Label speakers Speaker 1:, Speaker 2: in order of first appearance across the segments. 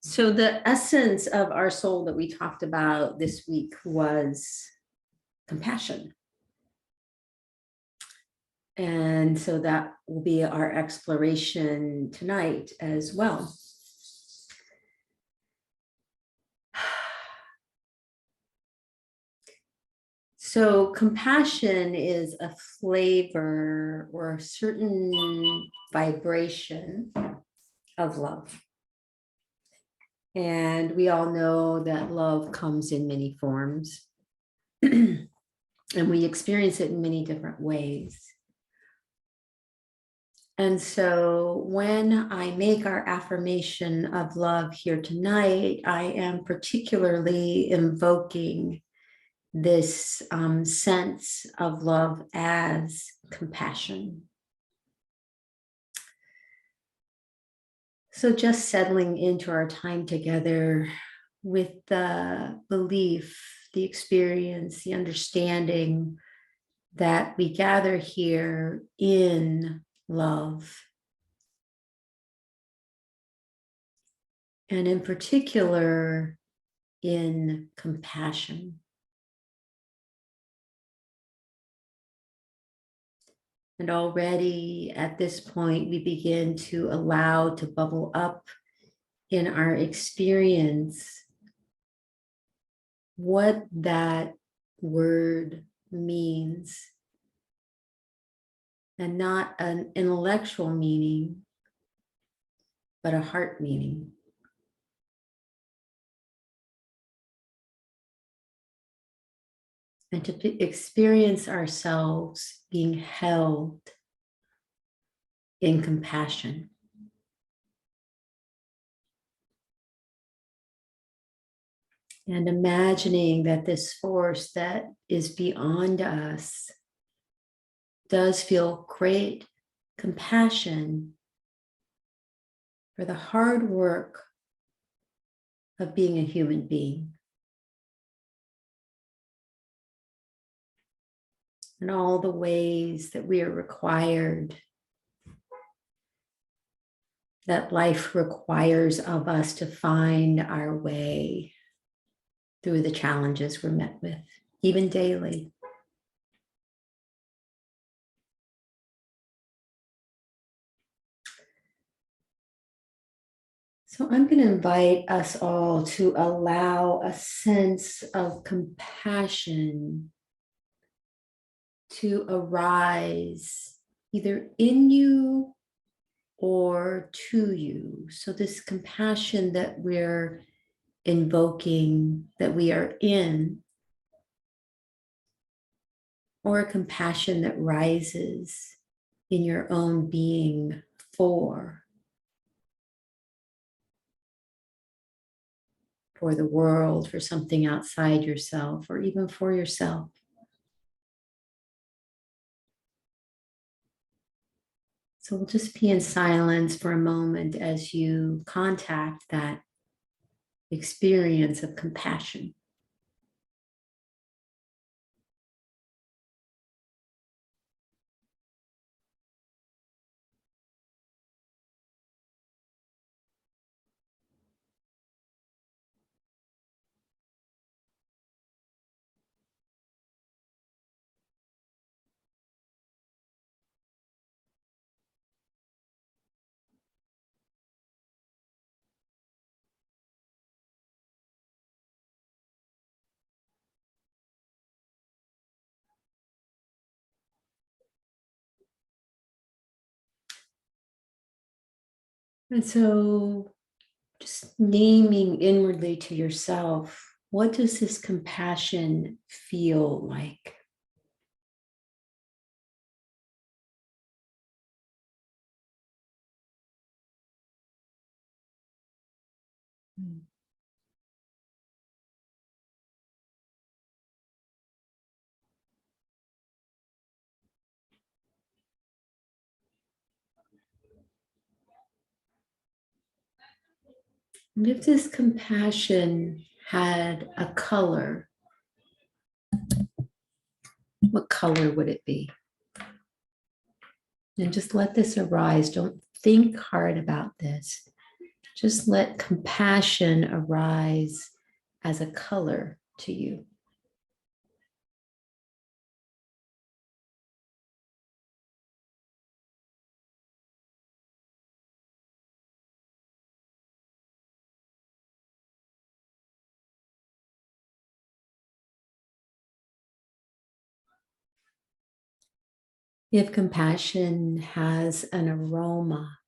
Speaker 1: So the essence of our soul that we talked about this week was compassion. And so that will be our exploration tonight as well. So compassion is a flavor or a certain vibration of love. And we all know that love comes in many forms. And we experience it in many different ways. And so when I make our affirmation of love here tonight, I am particularly invoking this sense of love as compassion. So just settling into our time together with the belief, the experience, the understanding that we gather here in love. And in particular, in compassion. And already at this point, we begin to allow to bubble up in our experience what that word means. And not an intellectual meaning, but a heart meaning. And to experience ourselves being held in compassion. And imagining that this force that is beyond us does feel great compassion for the hard work of being a human being. And all the ways that we are required, that life requires of us to find our way through the challenges we're met with, even daily. So I'm going to invite us all to allow a sense of compassion to arise either in you or to you. So this compassion that we're invoking, that we are in, or a compassion that rises in your own being for the world, for something outside yourself, or even for yourself. So we'll just be in silence for a moment as you contact that experience of compassion. And so just naming inwardly to yourself, what does this compassion feel like? And if this compassion had a color, what color would it be? And just let this arise. Don't think hard about this. Just let compassion arise as a color to you. If compassion has an aroma,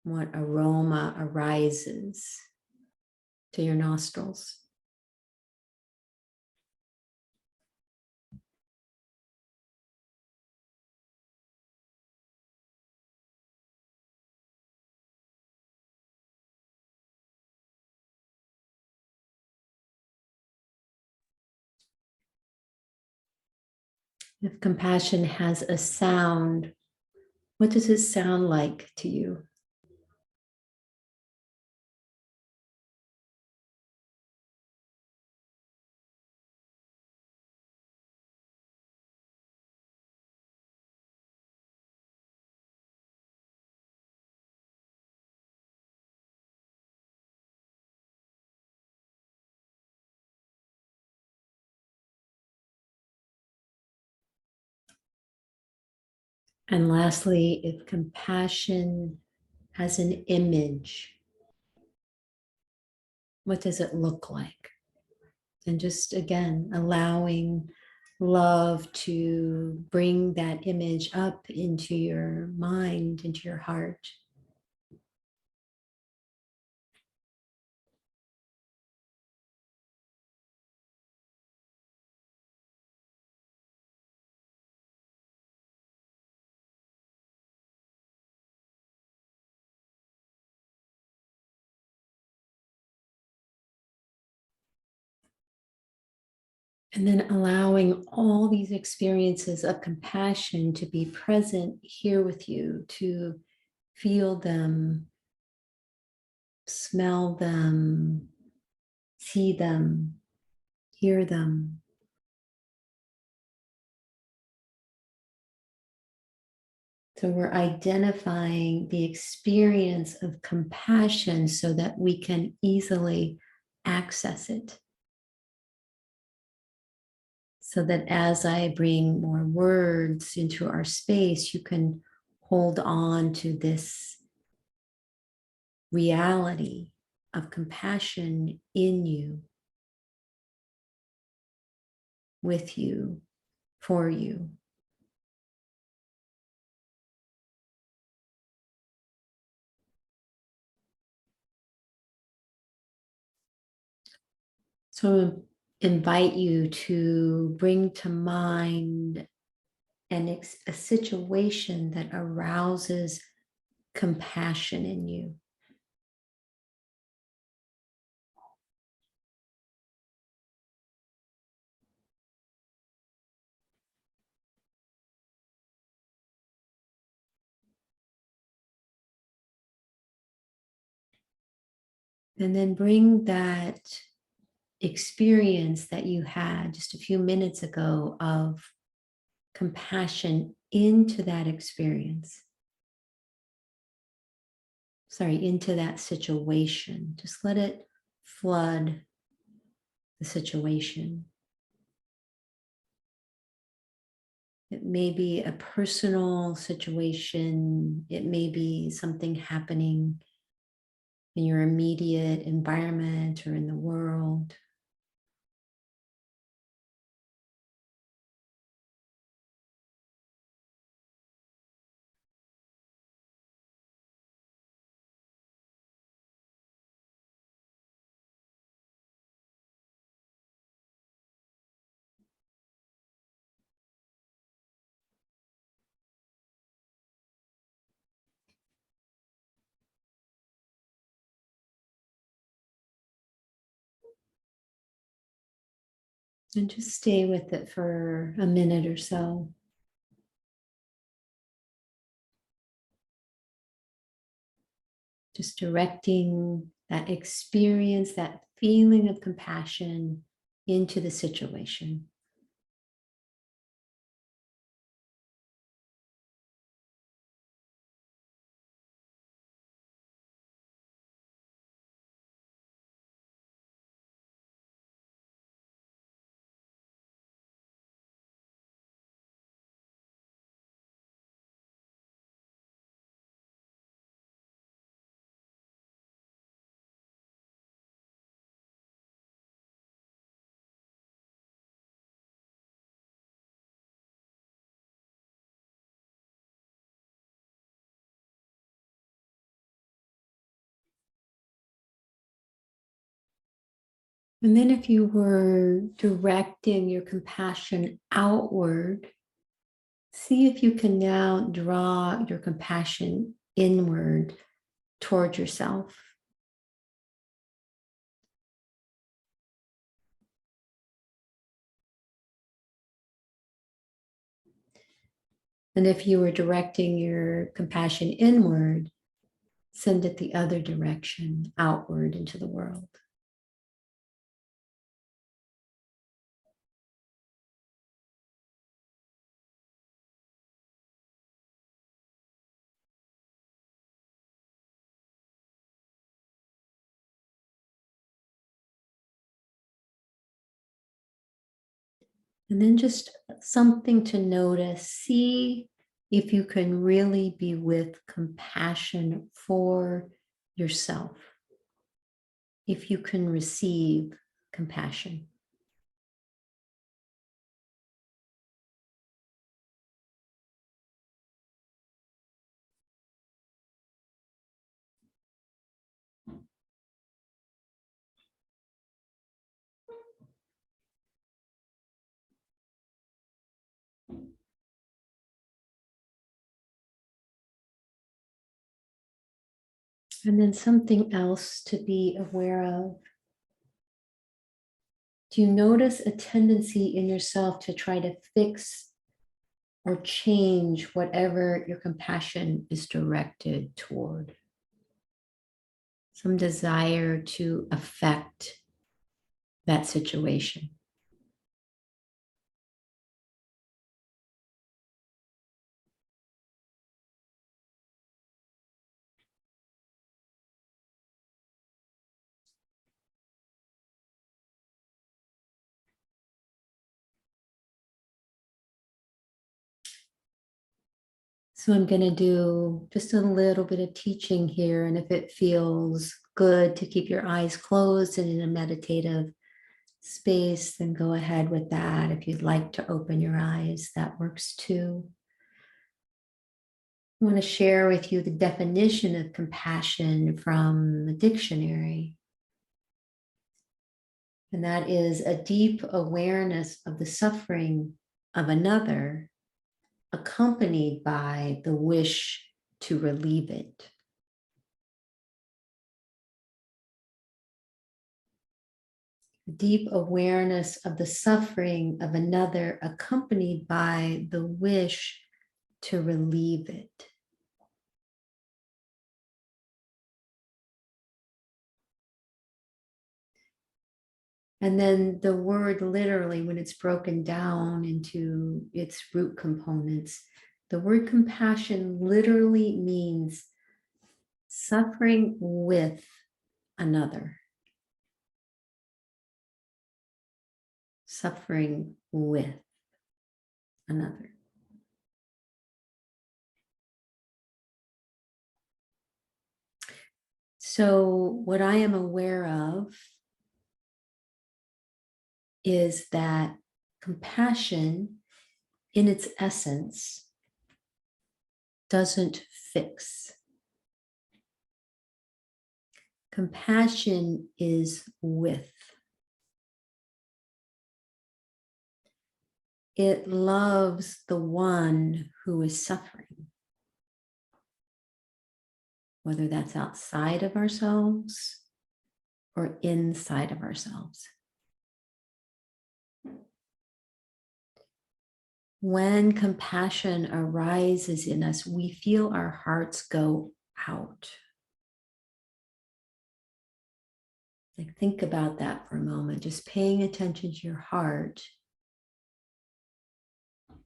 Speaker 1: what aroma arises to your nostrils? If compassion has a sound, what does it sound like to you? And lastly, if compassion has an image, what does it look like? And just again, allowing love to bring that image up into your mind, into your heart. And then allowing all these experiences of compassion to be present here with you, to feel them, smell them, see them, hear them. So we're identifying the experience of compassion so that we can easily access it. So that as I bring more words into our space, you can hold on to this reality of compassion in you, with you, for you. So invite you to bring to mind a situation that arouses compassion in you. And then bring that experience that you had just a few minutes ago of compassion into that experience. Sorry, into that situation. Just let it flood the situation. It may be a personal situation, it may be something happening in your immediate environment or in the world. And just stay with it for a minute or so. Just directing that experience, that feeling of compassion into the situation. And then if you were directing your compassion outward, see if you can now draw your compassion inward toward yourself. And if you were directing your compassion inward, send it the other direction, outward into the world. And then just something to notice. See if you can really be with compassion for yourself. If you can receive compassion. And then something else to be aware of. Do you notice a tendency in yourself to try to fix or change whatever your compassion is directed toward? Some desire to affect that situation. So I'm going to do just a little bit of teaching here. And if it feels good to keep your eyes closed and in a meditative space, then go ahead with that. If you'd like to open your eyes, that works too. I want to share with you the definition of compassion from the dictionary. And that is a deep awareness of the suffering of another, accompanied by the wish to relieve it. Deep awareness of the suffering of another, accompanied by the wish to relieve it. And then the word literally, when it's broken down into its root components, the word compassion literally means suffering with another. Suffering with another. So, what I am aware of is that compassion, in its essence, doesn't fix. Compassion is with. It loves the one who is suffering, whether that's outside of ourselves or inside of ourselves. When compassion arises in us, we feel our hearts go out. Like, think about that for a moment, just paying attention to your heart.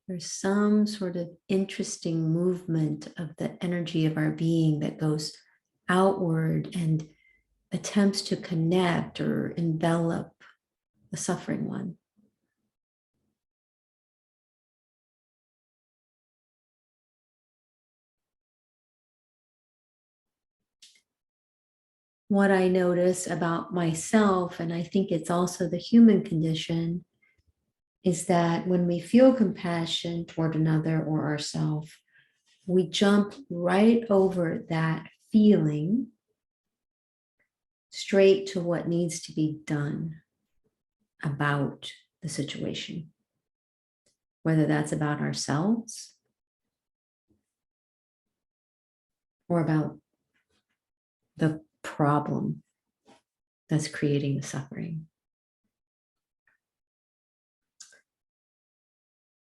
Speaker 1: There's some sort of interesting movement of the energy of our being that goes outward and attempts to connect or envelop the suffering one. What I notice about myself, and I think it's also the human condition, is that when we feel compassion toward another or ourselves, we jump right over that feeling straight to what needs to be done. about the situation, whether that's about ourselves or about the problem that's creating the suffering.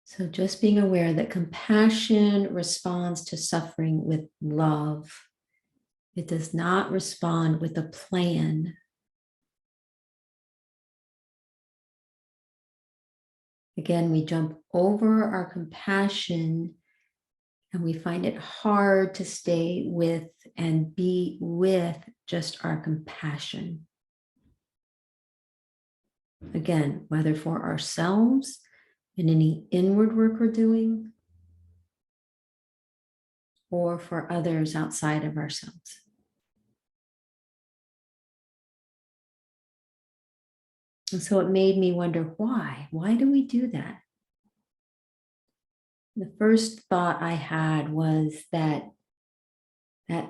Speaker 1: So just being aware that compassion responds to suffering with love. It does not respond with a plan. Again, we jump over our compassion and we find it hard to stay with and be with just our compassion. Again, whether for ourselves in any inward work we're doing, or for others outside of ourselves. And so it made me wonder why? Why do we do that? The first thought I had was that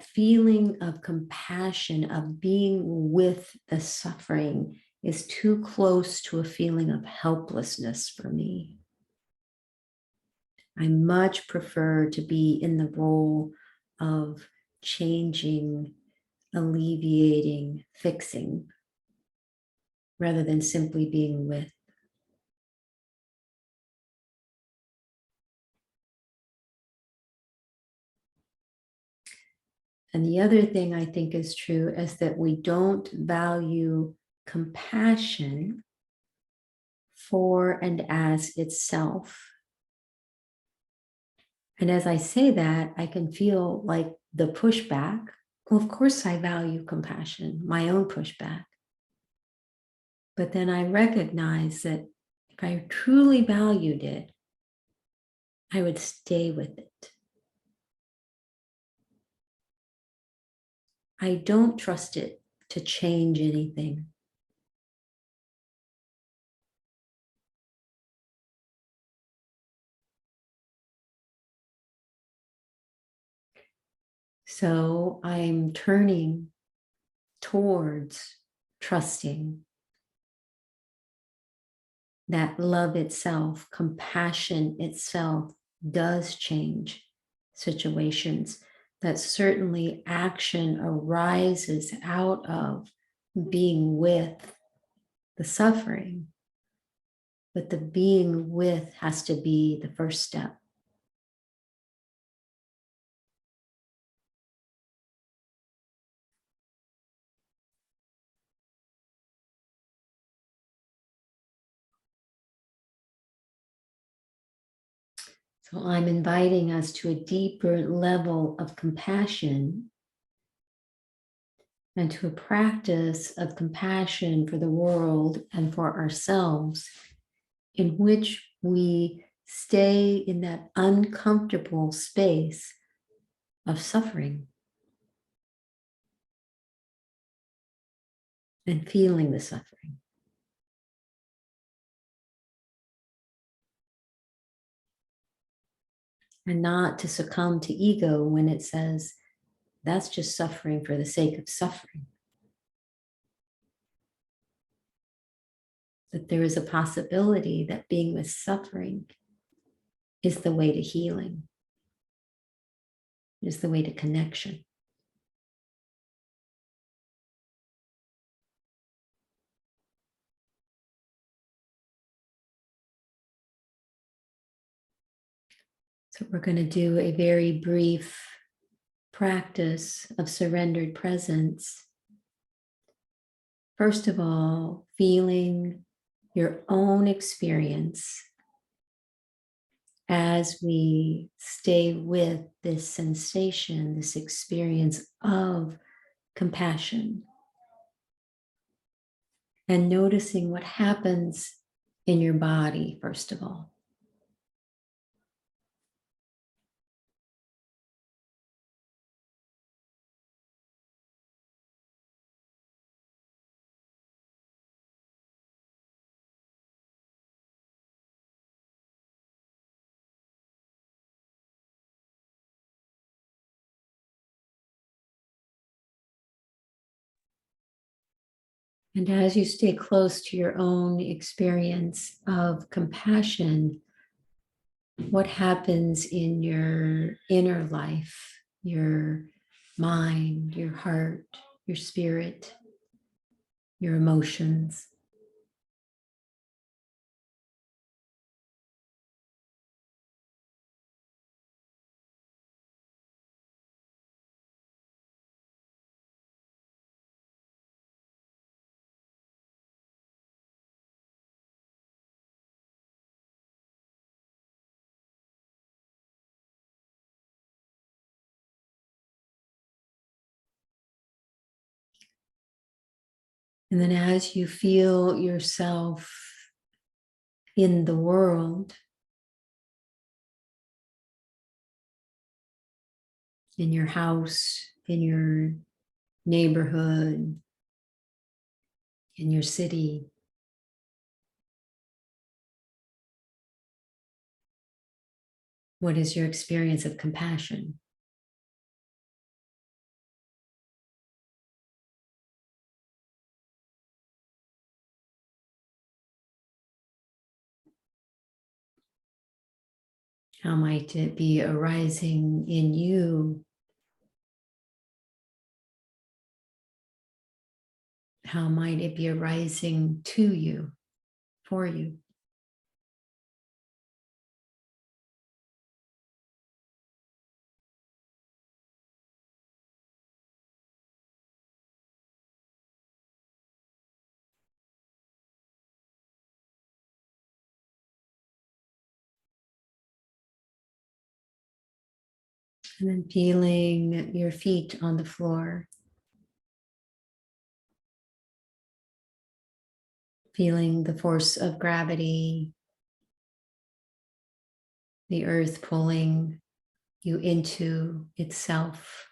Speaker 1: feeling of compassion, of being with the suffering, is too close to a feeling of helplessness for me. I much prefer to be in the role of changing, alleviating, fixing, rather than simply being with. And the other thing I think is true is that we don't value compassion for and as itself. And as I say that, I can feel like the pushback. Well, of course, I value compassion, my own pushback. But then I recognize that if I truly valued it, I would stay with it. I don't trust it to change anything. So I'm turning towards trusting that love itself, compassion itself does change situations, that certainly action arises out of being with the suffering, but the being with has to be the first step. So I'm inviting us to a deeper level of compassion and to a practice of compassion for the world and for ourselves, in which we stay in that uncomfortable space of suffering and feeling the suffering. And not to succumb to ego when it says, that's just suffering for the sake of suffering. That there is a possibility that being with suffering is the way to healing, is the way to connection. So we're going to do a very brief practice of surrendered presence. First of all, feeling your own experience as we stay with this sensation, this experience of compassion, and noticing what happens in your body, first of all. And as you stay close to your own experience of compassion, what happens in your inner life, your mind, your heart, your spirit, your emotions? And then as you feel yourself in the world, in your house, in your neighborhood, in your city, what is your experience of compassion? How might it be arising in you? How might it be arising to you, for you? And then feeling your feet on the floor, feeling the force of gravity, the earth pulling you into itself,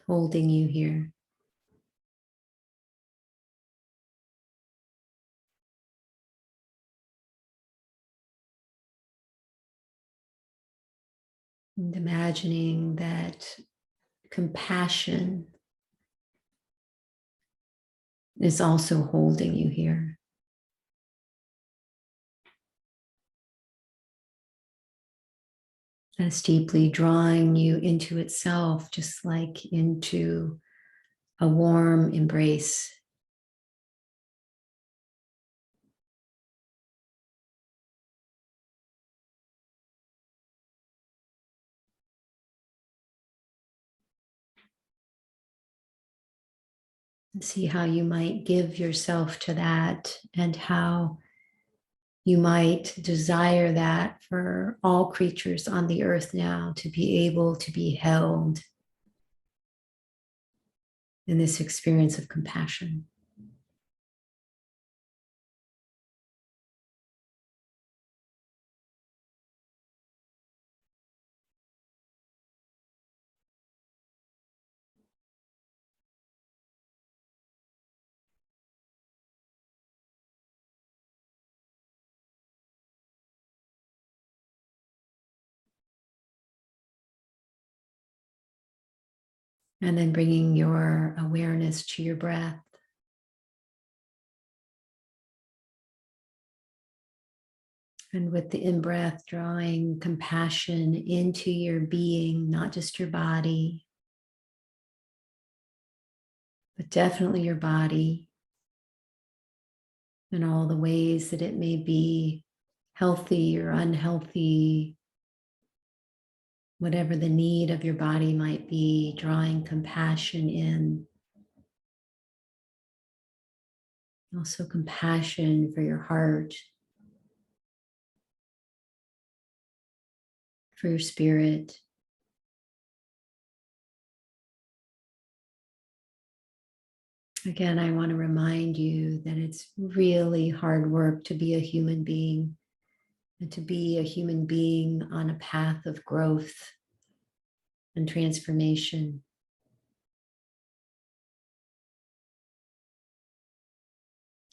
Speaker 1: holding you here. And imagining that compassion is also holding you here. That's deeply drawing you into itself, just like into a warm embrace. And see how you might give yourself to that and how you might desire that for all creatures on the earth now to be able to be held in this experience of compassion. And then bringing your awareness to your breath. And with the in breath, drawing compassion into your being, not just your body, but definitely your body and all the ways that it may be healthy or unhealthy, whatever the need of your body might be, drawing compassion in. Also, compassion for your heart, for your spirit. Again, I want to remind you that it's really hard work to be a human being and to be a human being on a path of growth and transformation.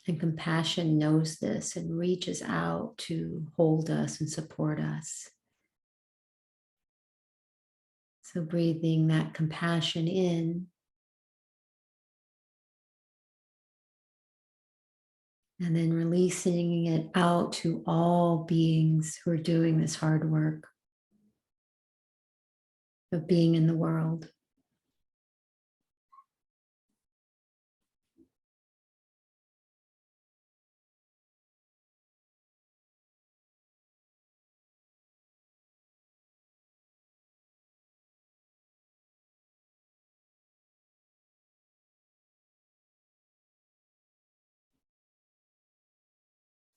Speaker 1: And compassion knows this and reaches out to hold us and support us. So breathing that compassion in And then releasing it out to all beings who are doing this hard work of being in the world.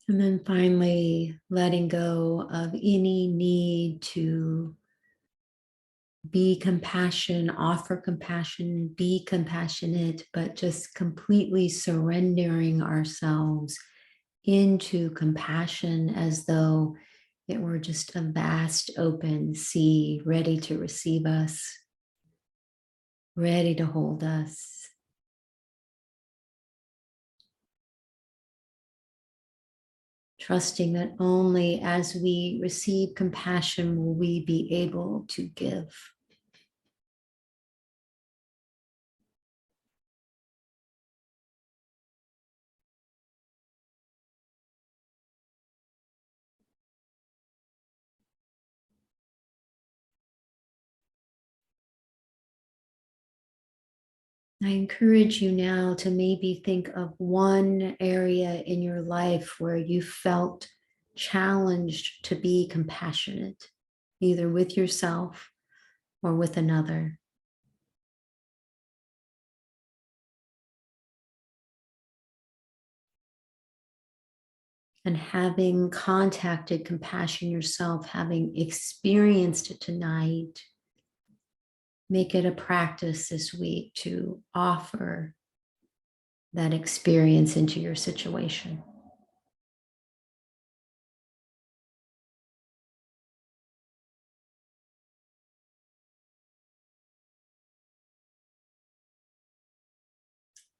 Speaker 1: And then finally, letting go of any need to be compassion, offer compassion, be compassionate, but just completely surrendering ourselves into compassion as though it were just a vast open sea ready to receive us, ready to hold us. Trusting that only as we receive compassion will we be able to give. I encourage you now to maybe think of one area in your life where you felt challenged to be compassionate, either with yourself or with another. And having contacted compassion yourself, having experienced it tonight, make it a practice this week to offer that experience into your situation.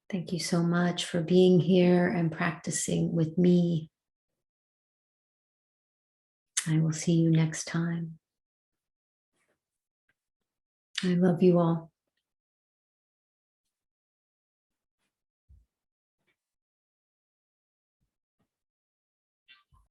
Speaker 1: Thank you so much for being here and practicing with me. I will see you next time. I love you all.